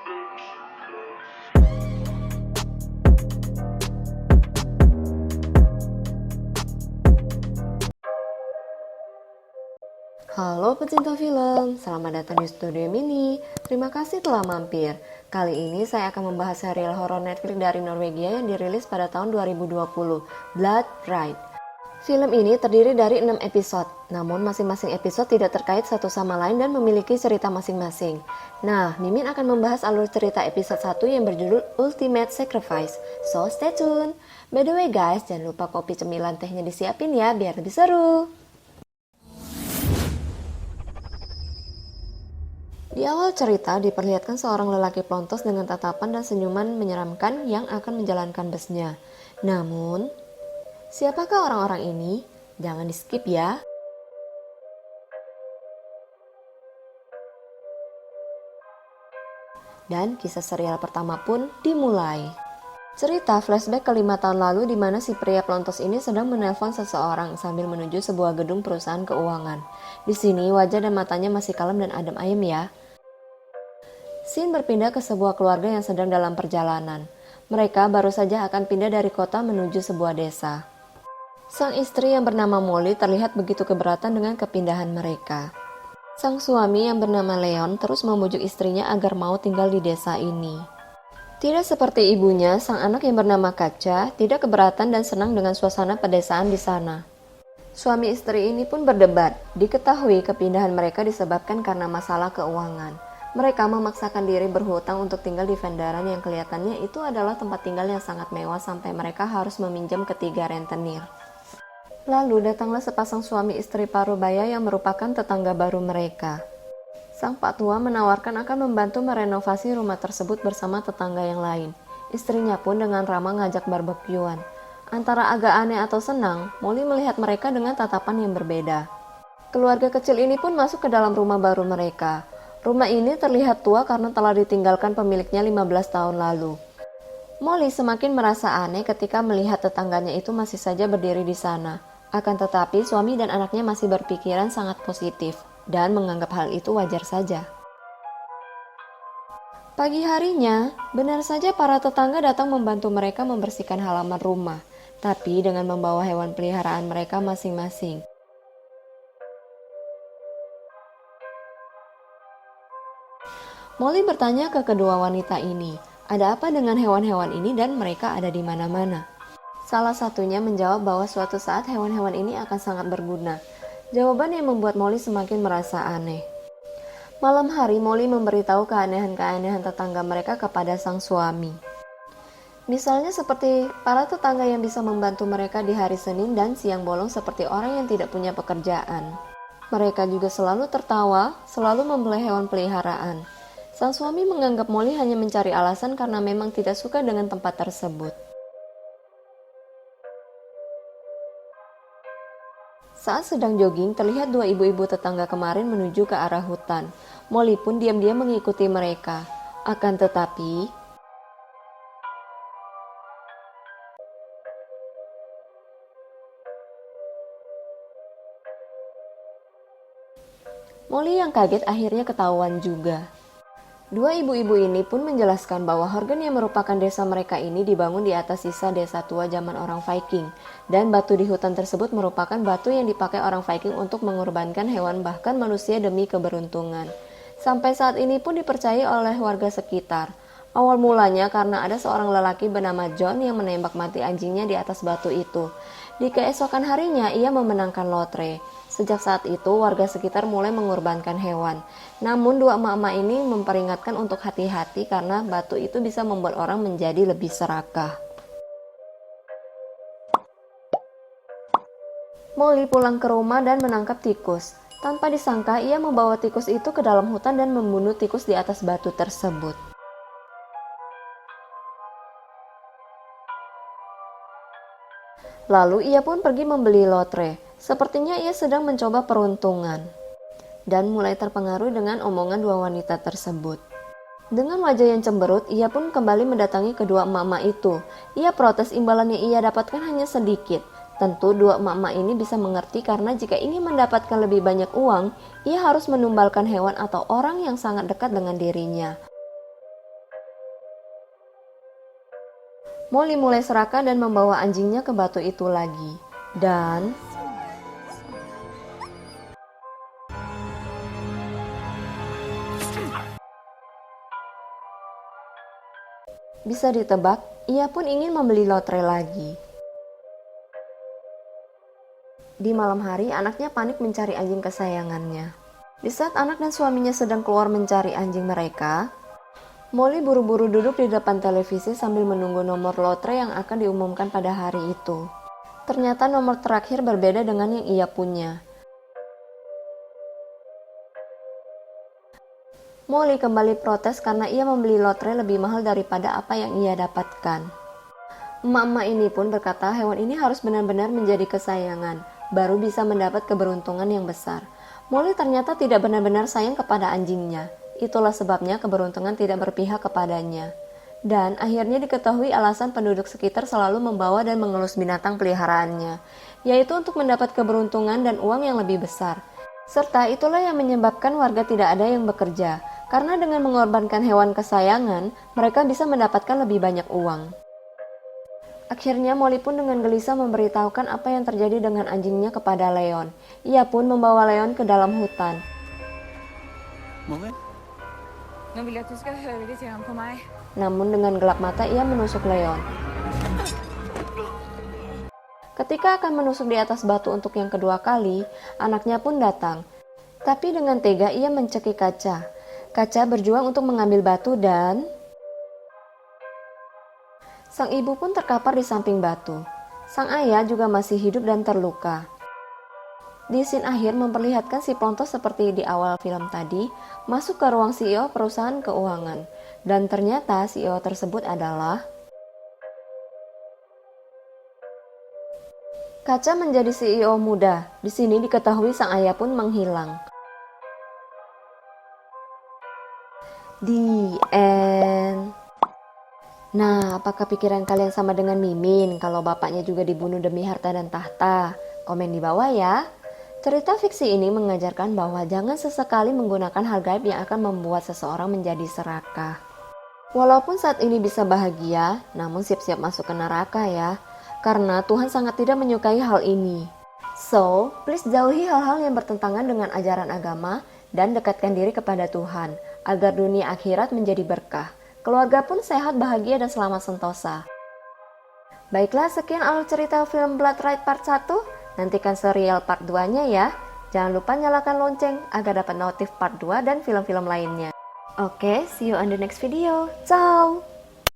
Halo pecinta film, selamat datang di Studio Mini. Terima kasih telah mampir. Kali ini saya akan membahas serial horor Netflix dari Norwegia yang dirilis pada tahun 2020, Blood Bride. Film ini terdiri dari 6 episode, namun masing-masing episode tidak terkait satu sama lain dan memiliki cerita masing-masing. Nah, Mimin akan membahas alur cerita episode 1 yang berjudul Ultimate Sacrifice. So stay tune. By the way guys, jangan lupa kopi cemilan tehnya disiapin ya biar lebih seru. Di awal cerita diperlihatkan seorang lelaki pelontos dengan tatapan dan senyuman menyeramkan yang akan menjalankan busnya. Namun, siapakah orang-orang ini? Jangan di skip ya. Dan kisah serial pertama pun dimulai. Cerita flashback ke 5 tahun lalu di mana si pria pelontos ini sedang menelpon seseorang sambil menuju sebuah gedung perusahaan keuangan. Di sini wajah dan matanya masih kalem dan adem ayem ya. Scene berpindah ke sebuah keluarga yang sedang dalam perjalanan. Mereka baru saja akan pindah dari kota menuju sebuah desa. Sang istri yang bernama Molly terlihat begitu keberatan dengan kepindahan mereka. Sang suami yang bernama Leon terus membujuk istrinya agar mau tinggal di desa ini. Tidak seperti ibunya, sang anak yang bernama Kaca tidak keberatan dan senang dengan suasana pedesaan di sana. Suami istri ini pun berdebat. Diketahui kepindahan mereka disebabkan karena masalah keuangan. Mereka memaksakan diri berhutang untuk tinggal di vendaran yang kelihatannya itu adalah tempat tinggal yang sangat mewah sampai mereka harus meminjam ketiga rentenir. Lalu datanglah sepasang suami istri parubaya yang merupakan tetangga baru mereka. Sang pak tua menawarkan akan membantu merenovasi rumah tersebut bersama tetangga yang lain. Istrinya pun dengan ramah ngajak barbekyuan. Antara agak aneh atau senang, Molly melihat mereka dengan tatapan yang berbeda. Keluarga kecil ini pun masuk ke dalam rumah baru mereka. Rumah ini terlihat tua karena telah ditinggalkan pemiliknya 15 tahun lalu. Molly semakin merasa aneh ketika melihat tetangganya itu masih saja berdiri di sana. Akan tetapi suami dan anaknya masih berpikiran sangat positif dan menganggap hal itu wajar saja. Pagi harinya, benar saja para tetangga datang membantu mereka membersihkan halaman rumah, tapi dengan membawa hewan peliharaan mereka masing-masing. Molly bertanya ke kedua wanita ini, ada apa dengan hewan-hewan ini dan mereka ada di mana-mana? Salah satunya menjawab bahwa suatu saat hewan-hewan ini akan sangat berguna. Jawaban yang membuat Molly semakin merasa aneh. Malam hari Molly memberitahu keanehan-keanehan tetangga mereka kepada sang suami. Misalnya seperti para tetangga yang bisa membantu mereka di hari Senin dan siang bolong seperti orang yang tidak punya pekerjaan. Mereka juga selalu tertawa, selalu membeli hewan peliharaan. Sang suami menganggap Molly hanya mencari alasan karena memang tidak suka dengan tempat tersebut. Saat sedang jogging, terlihat dua ibu-ibu tetangga kemarin menuju ke arah hutan. Molly pun diam-diam mengikuti mereka. Akan tetapi, Molly yang kaget akhirnya ketahuan juga. Dua ibu-ibu ini pun menjelaskan bahwa Horgen yang merupakan desa mereka ini dibangun di atas sisa desa tua zaman orang Viking, dan batu di hutan tersebut merupakan batu yang dipakai orang Viking untuk mengorbankan hewan bahkan manusia demi keberuntungan. Sampai saat ini pun dipercayai oleh warga sekitar. Awal mulanya karena ada seorang lelaki bernama John yang menembak mati anjingnya di atas batu itu. Di keesokan harinya ia memenangkan lotre. Sejak saat itu warga sekitar mulai mengorbankan hewan. Namun dua emak-emak ini memperingatkan untuk hati-hati karena batu itu bisa membuat orang menjadi lebih serakah. Molly pulang ke rumah dan menangkap tikus. Tanpa disangka ia membawa tikus itu ke dalam hutan dan membunuh tikus di atas batu tersebut. Lalu ia pun pergi membeli lotre. Sepertinya ia sedang mencoba peruntungan. Dan mulai terpengaruh dengan omongan dua wanita tersebut. Dengan wajah yang cemberut, ia pun kembali mendatangi kedua emak-emak itu. Ia protes imbalan yang ia dapatkan hanya sedikit. Tentu dua emak-emak ini bisa mengerti karena jika ingin mendapatkan lebih banyak uang, ia harus menumbalkan hewan atau orang yang sangat dekat dengan dirinya. Molly mulai serakah dan membawa anjingnya ke batu itu lagi. Dan bisa ditebak, ia pun ingin membeli lotre lagi. Di malam hari, anaknya panik mencari anjing kesayangannya. Di saat anak dan suaminya sedang keluar mencari anjing mereka, Molly buru-buru duduk di depan televisi sambil menunggu nomor lotre yang akan diumumkan pada hari itu. Ternyata nomor terakhir berbeda dengan yang ia punya. Molly kembali protes karena ia membeli lotre lebih mahal daripada apa yang ia dapatkan. Emak-emak ini pun berkata hewan ini harus benar-benar menjadi kesayangan, baru bisa mendapat keberuntungan yang besar. Molly ternyata tidak benar-benar sayang kepada anjingnya. Itulah sebabnya keberuntungan tidak berpihak kepadanya. Dan akhirnya diketahui alasan penduduk sekitar selalu membawa dan mengelus binatang peliharaannya, yaitu untuk mendapat keberuntungan dan uang yang lebih besar. Serta itulah yang menyebabkan warga tidak ada yang bekerja, karena dengan mengorbankan hewan kesayangan, mereka bisa mendapatkan lebih banyak uang. Akhirnya Molly pun dengan gelisah memberitahukan apa yang terjadi dengan anjingnya kepada Leon. Ia pun membawa Leon ke dalam hutan. Namun dengan gelap mata ia menusuk Leon. Ketika akan menusuk di atas batu untuk yang kedua kali, anaknya pun datang. Tapi dengan tega ia mencekik Kaca. Kaca berjuang untuk mengambil batu dan sang ibu pun terkapar di samping batu. Sang ayah juga masih hidup dan terluka. Di scene akhir memperlihatkan si Plontos seperti di awal film tadi, masuk ke ruang CEO perusahaan keuangan. Dan ternyata CEO tersebut adalah Kaca menjadi CEO muda. Di sini diketahui sang ayah pun menghilang. The end. Nah, apakah pikiran kalian sama dengan Mimin kalau bapaknya juga dibunuh demi harta dan tahta? Komen di bawah ya. Cerita fiksi ini mengajarkan bahwa jangan sesekali menggunakan hal gaib yang akan membuat seseorang menjadi serakah. Walaupun saat ini bisa bahagia, namun siap-siap masuk ke neraka ya. Karena Tuhan sangat tidak menyukai hal ini. So, please jauhi hal-hal yang bertentangan dengan ajaran agama dan dekatkan diri kepada Tuhan, agar dunia akhirat menjadi berkah. Keluarga pun sehat, bahagia, dan selamat sentosa. Baiklah, sekian alur cerita film Blood Ride Part 1. Nantikan serial part 2-nya ya. Jangan lupa nyalakan lonceng agar dapat notif part 2 dan film-film lainnya. Oke, see you on the next video. Ciao!